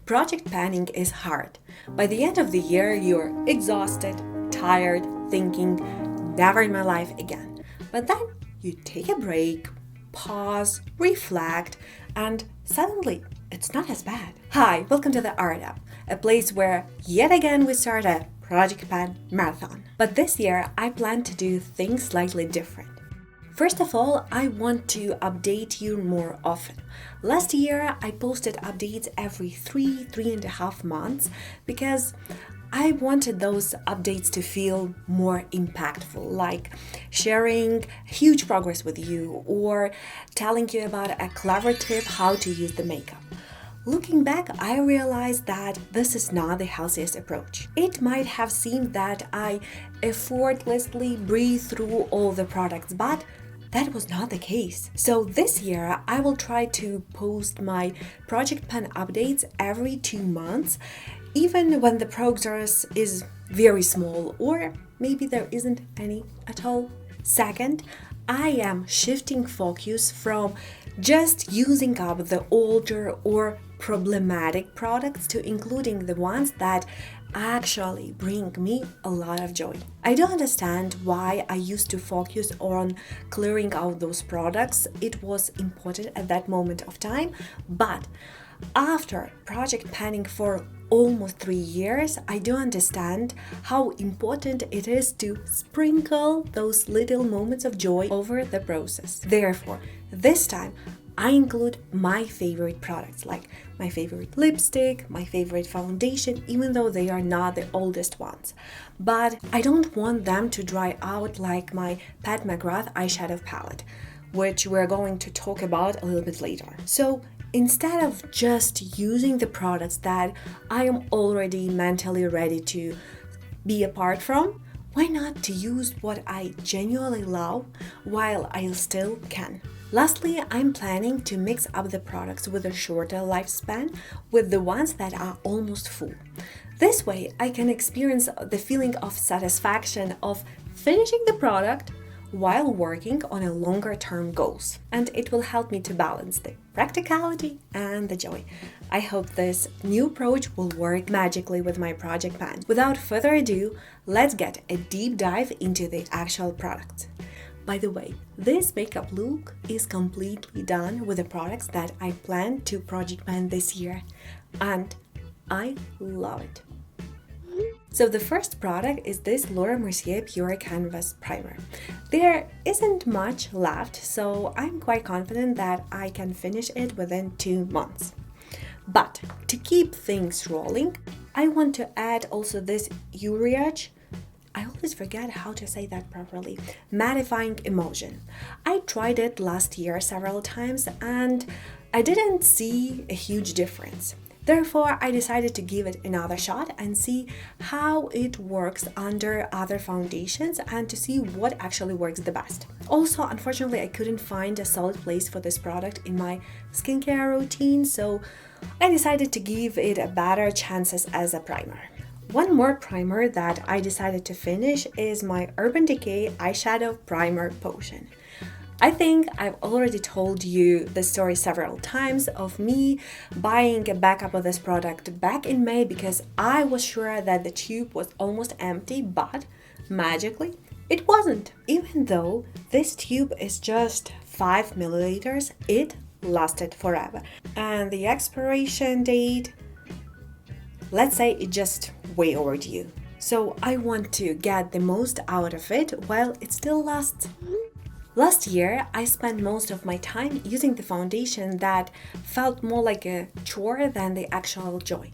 Project planning is hard. By the end of the year, you're exhausted, tired, thinking, never in my life again. But then you take a break, pause, reflect, and suddenly it's not as bad. Hi, welcome to the Art App, a place where yet again we start a project plan marathon. But this year I plan to do things slightly different. First of all, I want to update you more often. Last year, I posted updates every 3.5 months because I wanted those updates to feel more impactful, like sharing huge progress with you or telling you about a clever tip how to use the makeup. Looking back, I realized that this is not the healthiest approach. It might have seemed that I effortlessly breathe through all the products, but that was not the case. So this year, I will try to post my project plan updates every 2 months, even when the progress is very small or maybe there isn't any at all. Second, I am shifting focus from just using up the older or problematic products to including the ones that actually bring me a lot of joy. I don't understand why I used to focus on clearing out those products. It was important at that moment of time, but after project planning for almost 3 years, I do understand how important it is to sprinkle those little moments of joy over the process. Therefore, this time I include my favorite products, like my favorite lipstick, my favorite foundation, even though they are not the oldest ones. But I don't want them to dry out like my Pat McGrath eyeshadow palette, which we're going to talk about a little bit later. So instead of just using the products that I am already mentally ready to be apart from, why not to use what I genuinely love while I still can? Lastly, I'm planning to mix up the products with a shorter lifespan with the ones that are almost full. This way, I can experience the feeling of satisfaction of finishing the product while working on a longer term goals. And it will help me to balance the practicality and the joy. I hope this new approach will work magically with my project plan. Without further ado, let's get a deep dive into the actual product. By the way, this makeup look is completely done with the products that I plan to project plan this year, and I love it. So the first product is this Laura Mercier Pure Canvas Primer. There isn't much left, so I'm quite confident that I can finish it within 2 months. But to keep things rolling, I want to add also this Uriage, I always forget how to say that properly, mattifying emulsion. I tried it last year several times and I didn't see a huge difference. Therefore, I decided to give it another shot and see how it works under other foundations and to see what actually works the best. Also, unfortunately, I couldn't find a solid place for this product in my skincare routine, so I decided to give it a better chances as a primer. One more primer that I decided to finish is my Urban Decay Eyeshadow Primer Potion. I think I've already told you the story several times of me buying a backup of this product back in May because I was sure that the tube was almost empty, but magically it wasn't. Even though this tube is just 5 milliliters, it lasted forever. And the expiration date, let's say it just way overdue. So I want to get the most out of it while it still lasts. Last year, I spent most of my time using the foundation that felt more like a chore than the actual joy.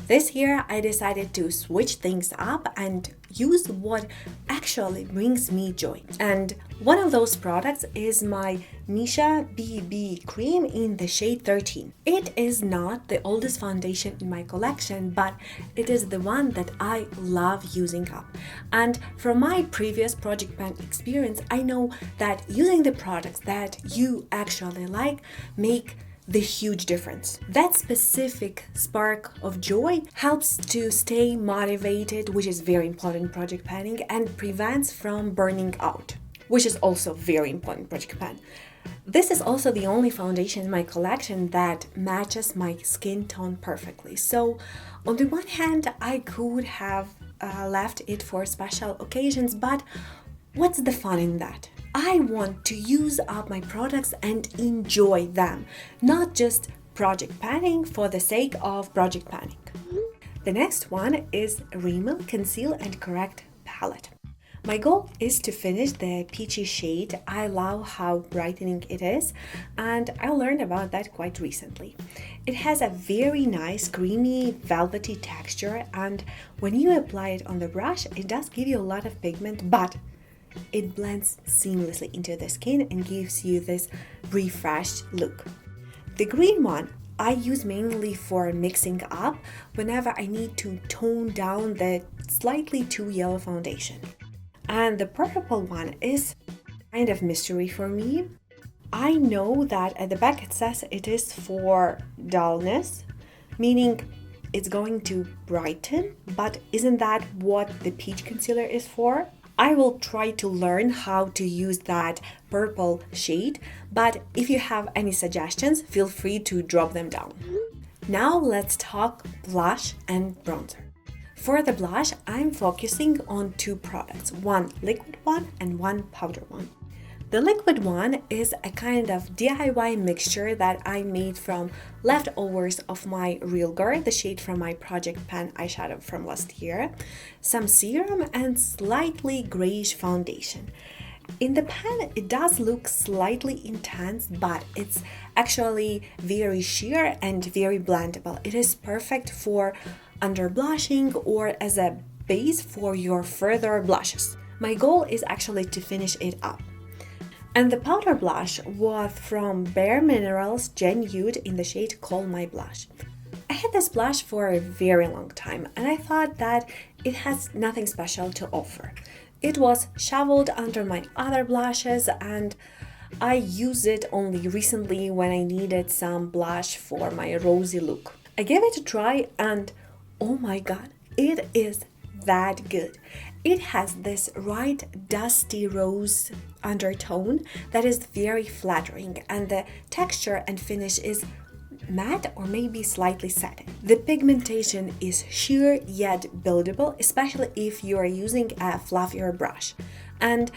This year, I decided to switch things up and use what actually brings me joy. And one of those products is my Misha BB cream in the shade 13. It is not the oldest foundation in my collection, but it is the one that I love using up. And from my previous project plan experience, I know that using the products that you actually like make the huge difference. That specific spark of joy helps to stay motivated, which is very important in project planning, and prevents from burning out, which is also very important in project plan. This is also the only foundation in my collection that matches my skin tone perfectly. So, on the one hand, I could have left it for special occasions, but what's the fun in that? I want to use up my products and enjoy them, not just project panning for the sake of project panning. The next one is Rimmel Conceal and Correct palette. My goal is to finish the peachy shade. I love how brightening it is, and I learned about that quite recently. It has a very nice creamy velvety texture, and when you apply it on the brush, it does give you a lot of pigment, but it blends seamlessly into the skin and gives you this refreshed look. The green one I use mainly for mixing up whenever I need to tone down the slightly too yellow foundation. And the purple one is kind of mystery for me. I know that at the back it says it is for dullness, meaning it's going to brighten, but isn't that what the peach concealer is for? I will try to learn how to use that purple shade, but if you have any suggestions, feel free to drop them down. Now let's talk blush and bronzer. For the blush, I'm focusing on two products, one liquid one and one powder one. The liquid one is a kind of DIY mixture that I made from leftovers of my Real Girl, the shade from my Project Pan eyeshadow from last year, some serum and slightly grayish foundation. In the pan, it does look slightly intense, but it's actually very sheer and very blendable. It is perfect for under blushing or as a base for your further blushes. My goal is actually to finish it up. And the powder blush was from Bare Minerals Gen Nude in the shade Call My Blush. I had this blush for a very long time and I thought that it has nothing special to offer. It was shoveled under my other blushes and I used it only recently when I needed some blush for my rosy look. I gave it a try and oh my god, it is that good. It has this right dusty rose undertone that is very flattering and the texture and finish is matte or maybe slightly satin. The pigmentation is sheer yet buildable, especially if you are using a fluffier brush. And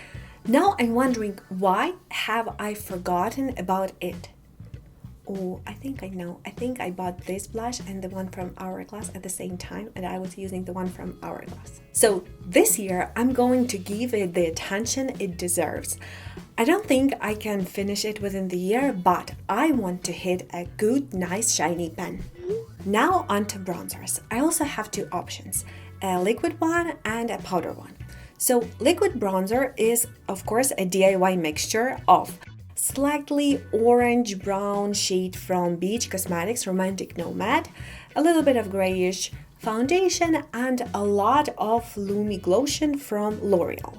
now I'm wondering, why have I forgotten about it? Oh, I think I know. I think I bought this blush and the one from Hourglass at the same time, and I was using the one from Hourglass. So this year, I'm going to give it the attention it deserves. I don't think I can finish it within the year, but I want to hit a good, nice, shiny pen. Now onto bronzers. I also have two options, a liquid one and a powder one. So liquid bronzer is, of course, a DIY mixture of slightly orange-brown shade from Beach Cosmetics Romantic Nomad, a little bit of grayish foundation, and a lot of Lumi Glotion from L'Oreal.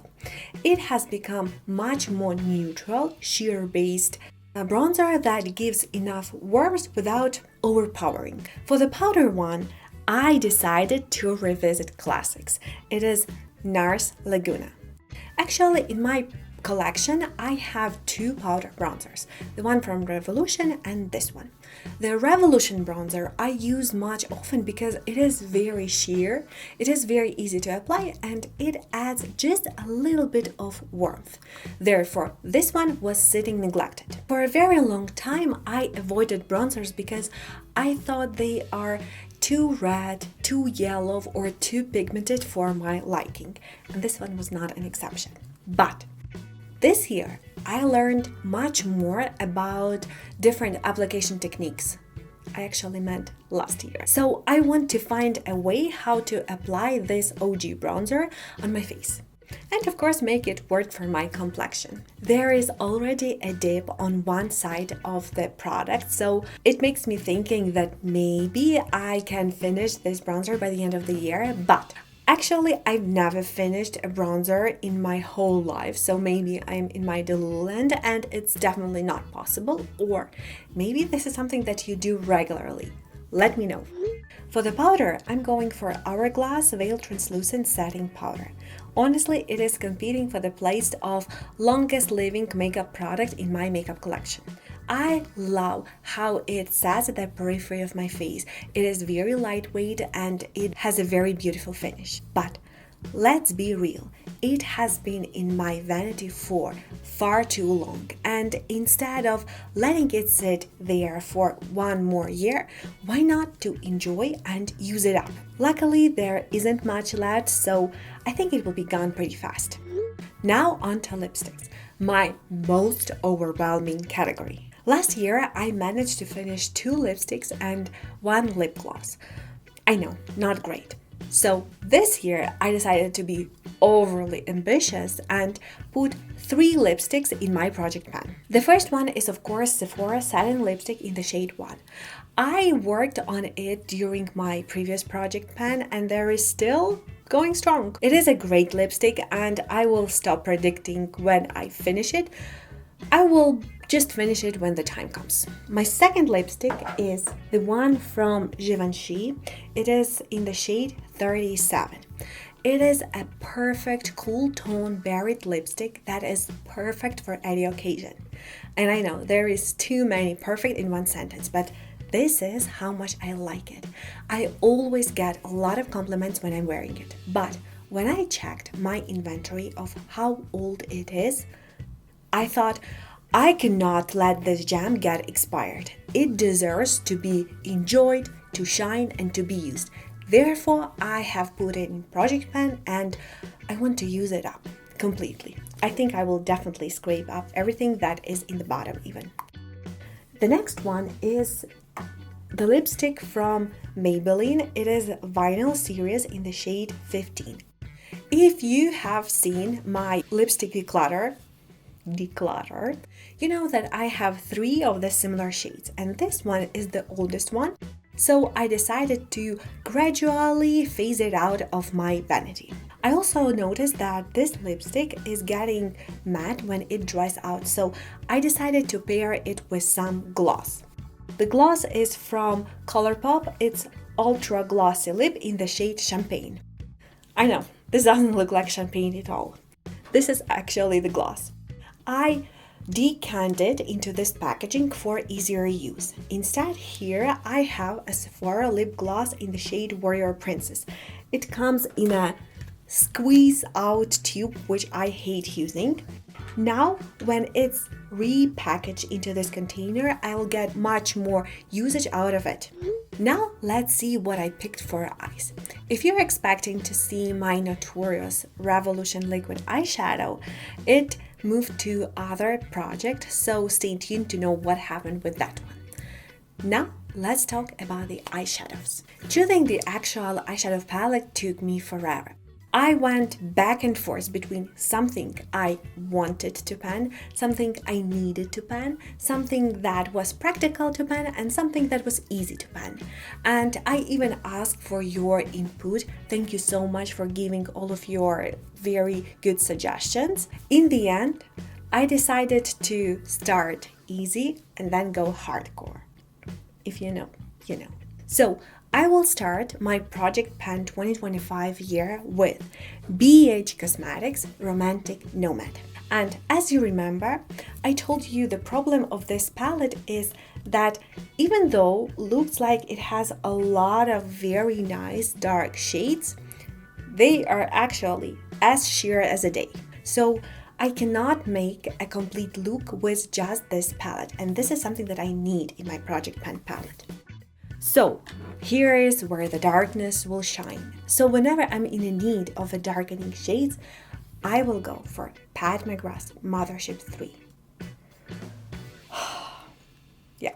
It has become much more neutral, sheer-based bronzer that gives enough warmth without overpowering. For the powder one, I decided to revisit classics. It is NARS Laguna. Actually, in my collection, I have two powder bronzers, the one from Revolution and this one. The Revolution bronzer I use much often because it is very sheer, it is very easy to apply, and it adds just a little bit of warmth. Therefore, this one was sitting neglected. For a very long time, I avoided bronzers because I thought they are too red, too yellow, or too pigmented for my liking, and this one was not an exception. But this year, I learned much more about different application techniques. I actually meant last year. So I want to find a way how to apply this OG bronzer on my face. And of course, make it work for my complexion. There is already a dip on one side of the product, so it makes me thinking that maybe I can finish this bronzer by the end of the year, but actually, I've never finished a bronzer in my whole life, so maybe I'm in my Delulu land and it's definitely not possible, or maybe this is something that you do regularly. Let me know. For the powder, I'm going for Hourglass Veil Translucent Setting Powder. Honestly, it is competing for the place of longest living makeup product in my makeup collection. I love how it sets at the periphery of my face. It is very lightweight and it has a very beautiful finish. But let's be real, it has been in my vanity for far too long, and instead of letting it sit there for one more year, why not to enjoy and use it up? Luckily, there isn't much left, so I think it will be gone pretty fast. Now on to lipsticks, my most overwhelming category. Last year, I managed to finish 2 lipsticks and 1 lip gloss. I know, not great. So this year, I decided to be overly ambitious and put 3 lipsticks in my project pan. The first one is of course Sephora Satin Lipstick in the shade 1. I worked on it during my previous project pan and there is still going strong. It is a great lipstick and I will stop predicting when I finish it. I will just finish it when the time comes. My second lipstick is the one from Givenchy. It is in the shade 37. It is a perfect cool tone berried lipstick that is perfect for any occasion. And I know there is too many perfect in one sentence, but this is how much I like it. I always get a lot of compliments when I'm wearing it. But when I checked my inventory of how old it is, I thought, I cannot let this gem get expired. It deserves to be enjoyed, to shine, and to be used. Therefore, I have put it in project pan and I want to use it up completely. I think I will definitely scrape up everything that is in the bottom even. The next one is the lipstick from Maybelline. It is Vinyl Series in the shade 15. If you have seen my lipstick declutter, you know that I have 3 of the similar shades and this one is the oldest one. So I decided to gradually phase it out of my vanity. I also noticed that this lipstick is getting matte when it dries out, so I decided to pair it with some gloss. The gloss is from Colourpop. It's Ultra Glossy Lip in the shade Champagne. I know, this doesn't look like champagne at all. This is actually the gloss. I decanted into this packaging for easier use. Instead, here I have a Sephora lip gloss in the shade Warrior Princess. It comes in a squeeze out tube, which I hate using. Now, when it's repackaged into this container, I'll get much more usage out of it. Now, let's see what I picked for eyes. If you're expecting to see my notorious Revolution liquid eyeshadow, it moved to other project, so stay tuned to know what happened with that one. Now, let's talk about the eyeshadows. Choosing the actual eyeshadow palette took me forever. I went back and forth between something I wanted to pan, something I needed to pan, something that was practical to pan, and something that was easy to pan. And I even asked for your input. Thank you so much for giving all of your very good suggestions. In the end, I decided to start easy and then go hardcore. If you know, you know. So, I will start my Project Pan 2025 year with BH Cosmetics Romantic Nomad. And as you remember, I told you the problem of this palette is that even though looks like it has a lot of very nice dark shades, they are actually as sheer as a day. So I cannot make a complete look with just this palette, and this is something that I need in my Project Pan palette. So here is where the darkness will shine. So whenever I'm in need of a darkening shades, I will go for Pat McGrath's Mothership 3. Yeah.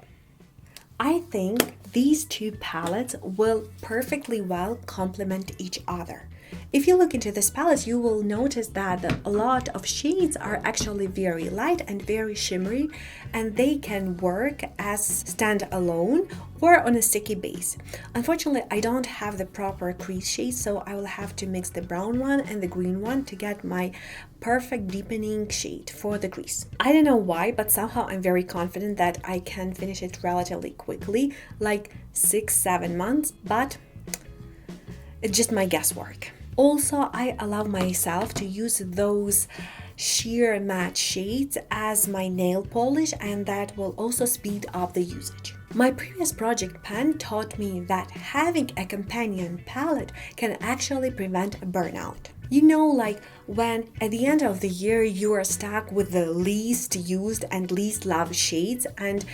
I think these two palettes will perfectly well complement each other. If you look into this palette, you will notice that a lot of shades are actually very light and very shimmery, and they can work as standalone or on a sticky base. Unfortunately, I don't have the proper crease shade, so I will have to mix the brown one and the green one to get my perfect deepening shade for the crease. I don't know why, but somehow I'm very confident that I can finish it relatively quickly, like 6-7 months, but it's just my guesswork. Also, I allow myself to use those sheer matte shades as my nail polish, and that will also speed up the usage. My previous project pen taught me that having a companion palette can actually prevent burnout. You know, like when at the end of the year you are stuck with the least used and least loved shades, and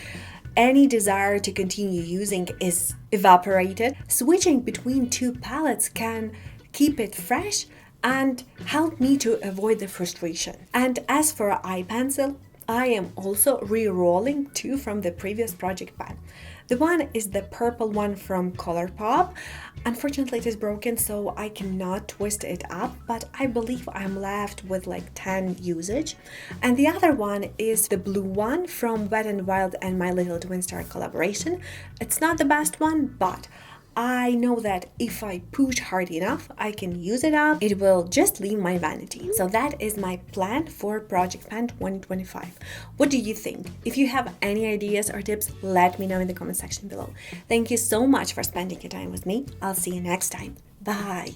any desire to continue using is evaporated, switching between two palettes can keep it fresh and help me to avoid the frustration. And as for eye pencil, I am also re-rolling two from the previous project pen. The one is the purple one from ColourPop. Unfortunately, it is broken, so I cannot twist it up, but I believe I'm left with like 10 usage. And the other one is the blue one from Wet n Wild and My Little Twin Star collaboration. It's not the best one, but I know that if I push hard enough, I can use it up. It will just leave my vanity. So that is my plan for Project Pen 2025. What do you think? If you have any ideas or tips, let me know in the comment section below. Thank you so much for spending your time with me. I'll see you next time. Bye.